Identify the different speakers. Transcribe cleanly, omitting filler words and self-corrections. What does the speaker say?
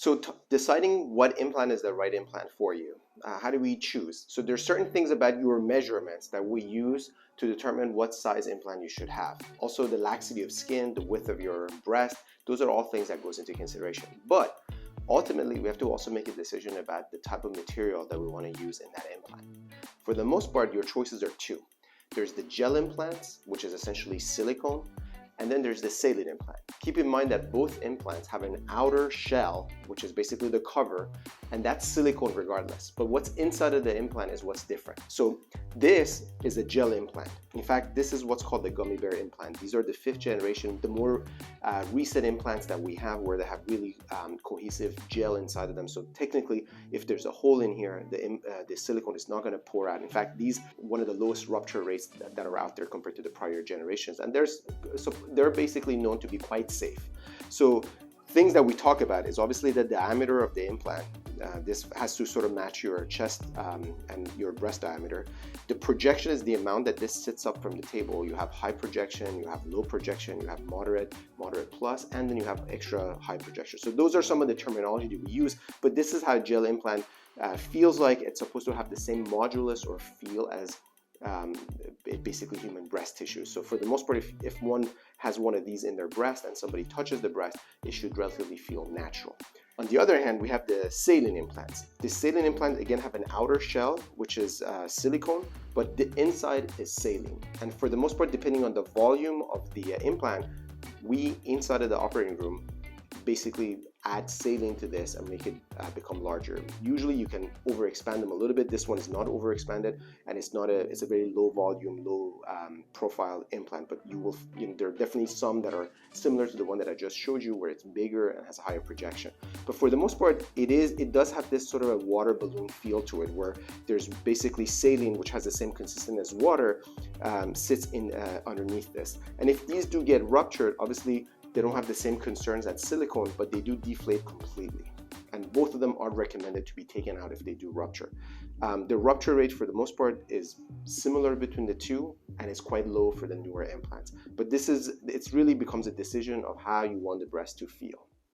Speaker 1: So deciding what implant is the right implant for you, how do we choose? So there's certain things about your measurements that we use to determine what size implant you should have. Also the laxity of skin, the width of your breast, those are all things that goes into consideration. But ultimately, we have to also make a decision about the type of material that we want to use in that implant. For the most part, your choices are two. There's the gel implants, which is essentially silicone, and then there's the saline implant. Keep in mind that both implants have an outer shell, which is basically the cover, and that's silicone regardless. But what's inside of the implant is what's different. So this is a gel implant. In fact, this is what's called the gummy bear implant. These are the 5th generation, the more recent implants that we have where they have really cohesive gel inside of them. So technically, if there's a hole in here, the silicone is not going to pour out. In fact, these one of the lowest rupture rates that are out there compared to the prior generations. And they're basically known to be quite safe. So things that we talk about is obviously the diameter of the implant. This has to sort of match your chest and your breast diameter. The projection is the amount that this sits up from the table. You have high projection, you have low projection, you have moderate plus, and then you have extra high projection. So those are some of the terminology that we use, but this is how gel implant feels like. It's supposed to have the same modulus or feel as basically human breast tissue. So for the most part, if one has one of these in their breast and somebody touches the breast, it should relatively feel natural. On the other hand, we have the saline implants. The saline implants again have an outer shell, which is silicone, but the inside is saline. And for the most part, depending on the volume of the implant, we inside of the operating room basically add saline to this and make it become larger. Usually you can overexpand them a little bit. This one is not overexpanded, and it's a very low volume, low profile implant, but there are definitely some that are similar to the one that I just showed you where it's bigger and has a higher projection. But for the most part, it does have this sort of a water balloon feel to it, where there's basically saline, which has the same consistency as water, sits in underneath this. And if these do get ruptured, obviously they don't have the same concerns as silicone, but they do deflate completely. And both of them are recommended to be taken out if they do rupture. The rupture rate for the most part is similar between the two, and is quite low for the newer implants. But it really becomes a decision of how you want the breast to feel.